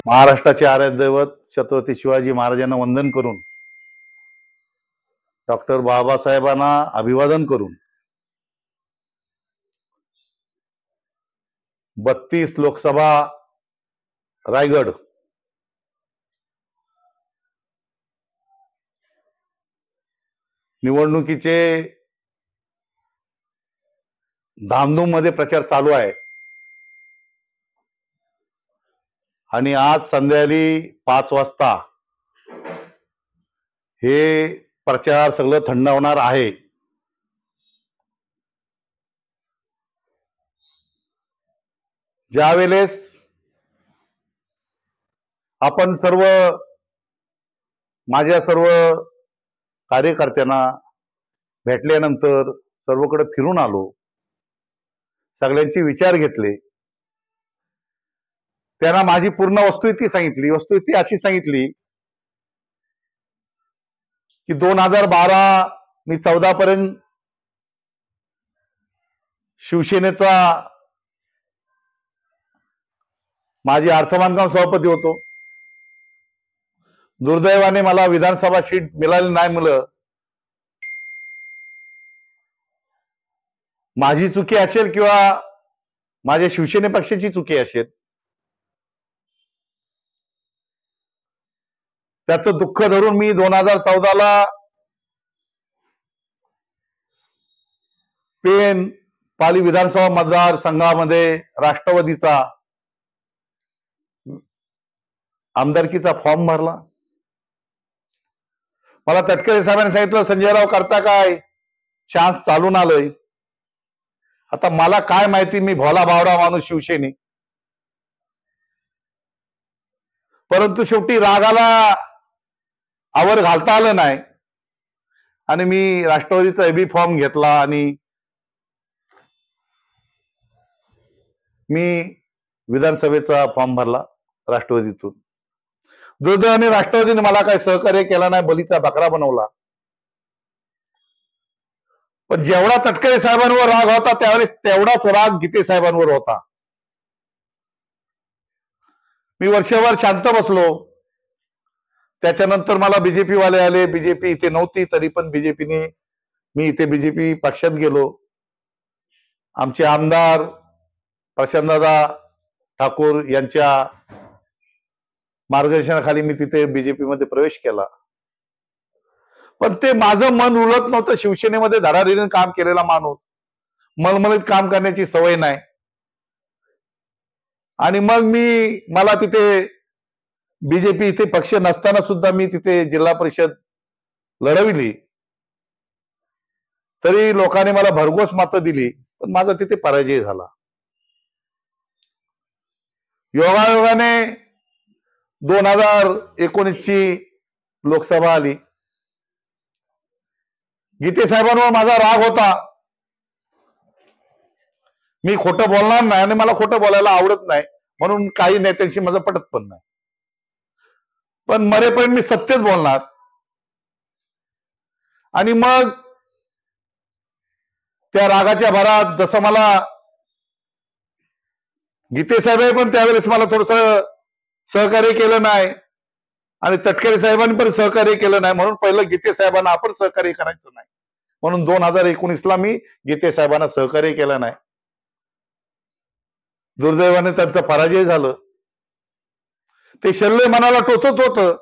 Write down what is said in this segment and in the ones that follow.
महाराष्ट्राचे आराध्य दैवत छत्रपती शिवाजी महाराजांना वंदन करून, डॉक्टर बाबासाहेबांना अभिवादन करून 32 लोकसभा रायगड निवडणुकीचे धामधूम मध्ये प्रचार चालू आहे आणि आज संध्याकाळी 5 वाजता हे प्रचार सगळं थंड होणार आहे। ज्यावेळेस आपण माझ्या सर्व कार्यकर्त्यांना भेटल्यानंतर सर्वकडे फिरून आलो, सगळ्यांचे विचार घेतले, त्यांना माझी पूर्ण वस्तुस्थिती सांगितली। वस्तुस्थिती अशी सांगितली की 2012 मी 14 पर्यंत शिवसेनेचा माझी अर्थबांधकाम सभापती होतो। दुर्दैवाने मला विधानसभा सीट मिळाली नाही मुलं माझी चुकी असेल किंवा माझ्या शिवसेने पक्षाची चुकी असेल, त्याचं दुःख धरून मी 2014ला पेन पाली विधानसभा मतदारसंघामध्ये राष्ट्रवादीचा आमदारकीचा फॉर्म भरला। मला तटकरे साहेबांनी सांगितलं, संजयराव करता काय, चान्स चालून आलोय। आता मला काय माहिती, मी भोला बावडा माणूस शिवसेने, परंतु शेवटी रागाला आवर घालता आलं नाही आणि मी राष्ट्रवादीचा एबी फॉर्म घेतला आणि मी विधानसभेचा फॉर्म भरला राष्ट्रवादीतून। दुर्दैवाने राष्ट्रवादीने मला काही सहकार्य केला नाही, बलीचा बकरा बनवला। पण जेवढा तटकरे साहेबांवर राग होता त्यावेळेस तेवढाच राग गीते साहेबांवर होता। मी वर्षभर शांत बसलो, त्याच्यानंतर मला बीजेपी वाले आले। बीजेपी इथे नव्हती तरी पण बीजेपीने, मी इथे बीजेपी पक्षात गेलो। आमचे आमदार प्रशांतदादा ठाकूर यांच्या मार्गदर्शनाखाली मी तिथे बीजेपी मध्ये प्रवेश केला। पण ते माझं मन उलट नव्हतं। शिवसेनेमध्ये धडाधडीने काम केलेला माणूस, मलमलीत काम करण्याची सवय नाही। आणि मग मला तिथे बीजेपी इथे पक्ष नसताना सुद्धा मी तिथे जिल्हा परिषद लढविली, तरी लोकांनी मला भरघोस मतं दिली, पण माझा तिथे पराजय झाला। योगायोगाने 2019 ची लोकसभा आली। गीते साहेबांवर माझा राग होता, मी खोटं बोलणार नाही आणि मला खोटं बोलायला आवडत नाही, म्हणून काही नेत्यांशी माझं पटत पण नाही, पण मरेपर्यंत मी सत्यच बोलणार। आणि मग त्या रागाच्या भरात जसं मला गीते साहेब पण त्यावेळेस मला थोडस सहकार्य केलं नाही आणि तटकरे साहेबांनी पण सहकार्य केलं नाही, म्हणून पहिलं गीते साहेबांना आपण सहकार्य करायचं नाही, म्हणून 2019ला मी गीते साहेबांना सहकार्य केलं नाही। दुर्दैवाने त्यांचा पराजय झालं। ते शल्य मनाला टोचत होतं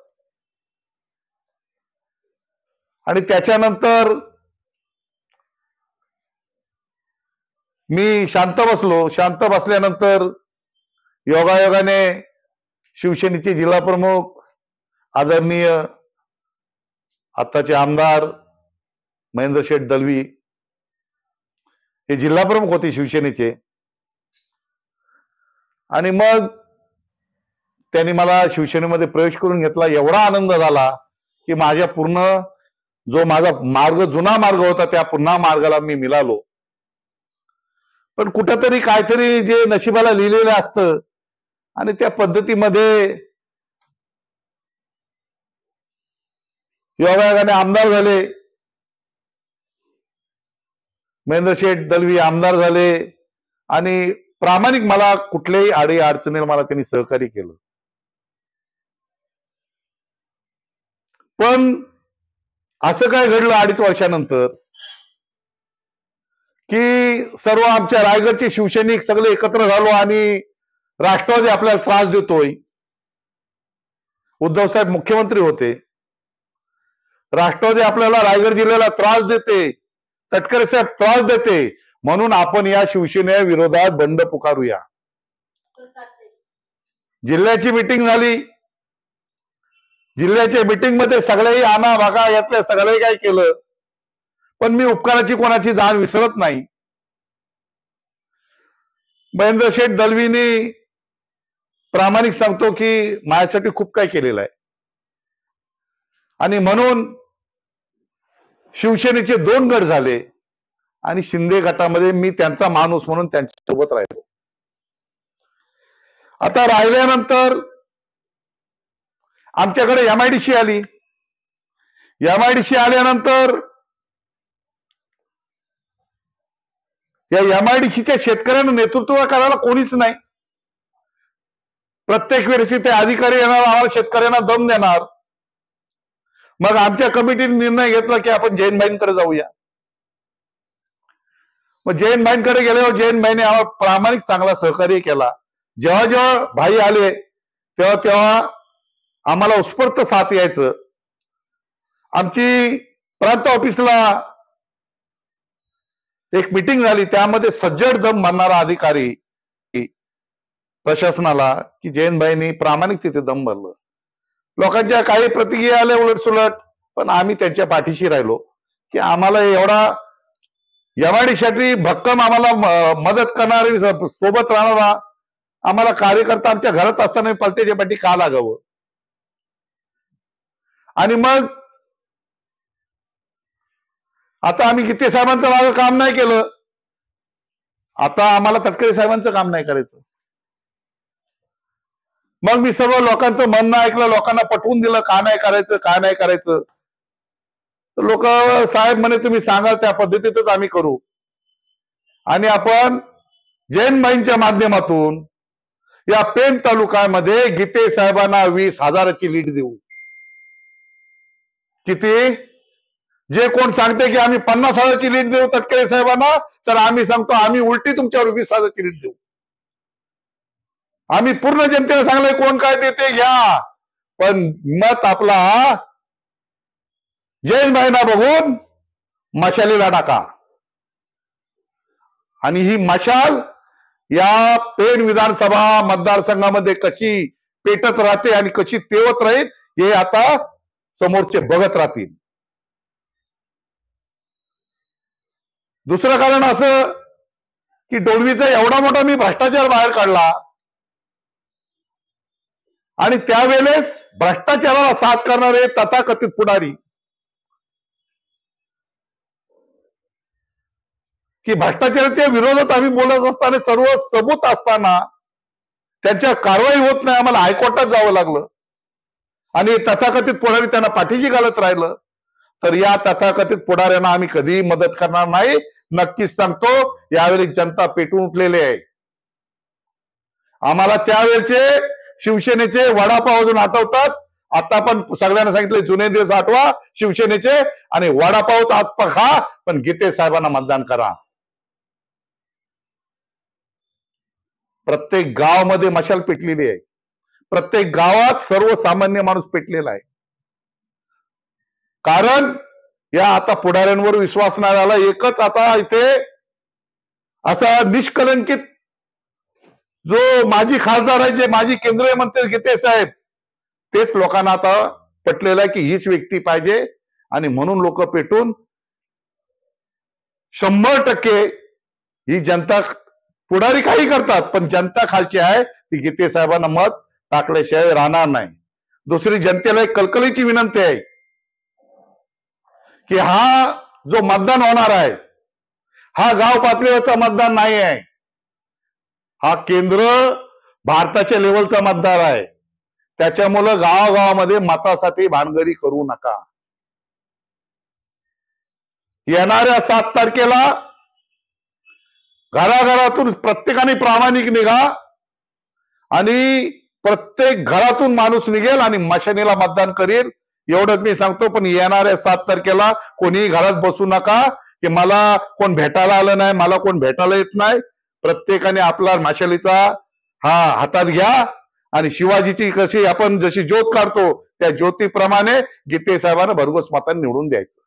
आणि त्याच्यानंतर मी शांत बसलो। शांत बसल्यानंतर योगायोगाने शिवसेनेचे जिल्हा प्रमुख आदरणीय आत्ताचे आमदार महेंद्र शेठ दलवी हे जिल्हा प्रमुख होते शिवसेनेचे, आणि मग त्यांनी मला शिवसेनेमध्ये प्रवेश करून घेतला। एवढा आनंद झाला की माझ्या पूर्ण जो माझा मार्ग, जुना मार्ग होता, त्या पुन्हा मार्गाला मी मिळालो। पण कुठेतरी काहीतरी जे नशिबाला लिहिलेलं असतं आणि त्या पद्धतीमध्ये योगायोगाने आमदार झाले, महेंद्र शेठ दलवी आमदार झाले आणि प्रामाणिक मला कुठल्याही अडी अडचणीला मला त्यांनी सहकार्य केलं। पण असं काय घडलं 2.5 वर्षानंतर की सर्व आमच्या रायगडचे शिवसैनिक सगळे एकत्र झालो आणि राष्ट्रवादी आपल्याला त्रास देतोय. उद्धव साहेब मुख्यमंत्री होते. राष्ट्रवादी आपल्याला रायगड जिल्ह्याला त्रास देते, तटकरे साहेब त्रास देते, म्हणून आपण या शिवसेने विरोधात बंड पुकारूया. जिल्ह्याची मीटिंग झाली. जिल्ह्याच्या मीटिंग मध्ये सगळेही आना भागा यातल्या सगळे काय केलं, पण मी उपकाराची कोणाची जाण विसरत नाही. महेंद्र शेठ दलवीनी प्रामाणिक सांगतो की माझ्यासाठी खूप काय केलेलं आहे आणि म्हणून शिवसेनेचे 2 गट झाले आणि शिंदे गटामध्ये मी त्यांचा माणूस म्हणून त्यांच्यासोबत राहिलो. आता राहिल्यानंतर आमच्याकडे MIDC आली. MIDC आल्यानंतर या MIDCच्या शेतकऱ्यांना नेतृत्व करायला कोणीच नाही. प्रत्येक वेळेस ते अधिकारी येणार, आम्हाला शेतकऱ्यांना दम देणार. मग आमच्या कमिटीने निर्णय घेतला की आपण जैन भाईंकडे जाऊया. मग जैन भाईंकडे गेल्यावर जैन भाईने आम्हाला प्रामाणिक चांगला सहकार्य केला. जेव्हा जेव्हा भाई आले तेव्हा तेव्हा आम्हाला उत्स्फूर्त साथ यायचं. आमची प्रांत ऑफिसला एक मीटिंग झाली, त्यामध्ये सज्जड दम भरणारा अधिकारी प्रशासनाला की जयंतभाईंनी प्रामाणिक तिथे दम भरलं. लोकांच्या काही प्रतिक्रिया आल्या उलटसुलट, पण आम्ही त्यांच्या पाठीशी राहिलो की आम्हाला एवढा MIDCसाठी भक्कम आम्हाला मदत करणारी सोबत राहणारा आम्हाला कार्यकर्ता आमच्या घरात असताना पलतेच्या पाठी का लागावं. आणि मग आता आम्ही गीते साहेबांचं माझं काम नाही केलं, आता आम्हाला तटकरे साहेबांचं काम नाही करायचं. मग मी सर्व लोकांचं म्हणणं ऐकलं, लोकांना पटवून दिलं का नाही करायचं, का नाही करायचं. तर लोक साहेब म्हणे तुम्ही सांगाल त्या पद्धतीतच आम्ही करू आणि आपण जैनभाईंच्या माध्यमातून या पेण तालुक्यामध्ये गीते साहेबांना 20,000ची लीड देऊ. किती? जे कोण सांगते की आम्ही 50,000ची लीड देऊ तटकरे साहेबांना, तर आम्ही सांगतो आम्ही उलटी तुमच्यावर 20,000ची लीड देऊ. आम्ही पूर्ण जनतेला सांगलंय कोण काय देते घ्या, पण मत आपला जैनभाईंना बघून मशालीला टाका. आणि ही मशाल या पेण विधानसभा मतदारसंघामध्ये कशी पेटत राहते आणि कशी तेवत राहील हे आता समोरचे बघत राहतील. दुसरं कारण असं की डोलवीचा एवढा मोठा मी भ्रष्टाचार बाहेर काढला आणि त्यावेळेस भ्रष्टाचाराला साथ करणारे तथाकथित पुढारी की भ्रष्टाचाराच्या विरोधात आम्ही बोलत असताना सर्व सबूत असताना त्यांच्या कारवाई होत नाही, आम्हाला हायकोर्टात जावं लागलं आणि तथाकथित पुढारी त्यांना पाठीशी घालत राहिलं. तर या तथाकथित पुढाऱ्यांना आम्ही कधीही मदत करणार नाही. नक्कीच सांगतो, यावेळी जनता पेटून उठलेली आहे. आम्हाला त्यावेळेचे शिवसेनेचे वडापाव अजून आठवतात. आता पण सगळ्यांना सांगितले जुने दिवस आठवा शिवसेनेचे आणि वडापावचा आत्ता खा, पण गीते साहेबांना मतदान करा. प्रत्येक गावामध्ये मशाल पेटलेली आहे. प्रत्येक गावात सर्वसामान्य माणूस पेटलेला आहे. कारण या आता पुढाऱ्यांवर विश्वास नाही झाला. एकच आता इथे असा निष्कलंकित जो माजी खासदार आहे, जे माजी केंद्रीय मंत्री गीते साहेब, तेच लोकांना आता पटलेलं आहे की हीच व्यक्ती पाहिजे आणि म्हणून लोक पेटून 100% ही जनता, पुढारी काही करतात पण जनता खालची आहे ती गीते साहेबांना मत टाकल्याशिवाय राहणार नाही. दुसरी जनतेला एक कलकलीची विनंती आहे की हा जो मतदान होणार आहे हा गाव पातळीवरचा मतदान नाही आहे, हा केंद्र भारताच्या लेवलचा मतदार आहे. त्याच्यामुळं गावागावामध्ये मतासाठी भानगडी करू नका. येणाऱ्या 7 तारखेला घराघरातून प्रत्येकाने प्रामाणिक निघा आणि प्रत्येक घरातून माणूस निघेल आणि मशालीला मतदान करेल. एवढंच मी सांगतो. पण येणाऱ्या 7 तारखेला कोणी घरात बसू नका की मला कोण भेटायला आलं नाही, मला कोण भेटायला येत नाही. प्रत्येकाने आपला मशालीचा हातात घ्या आणि शिवाजीची कशी आपण जशी ज्योत काढतो त्या ज्योतीप्रमाणे गीते साहेबांना भरघोस मतांनी निवडून द्यायचं.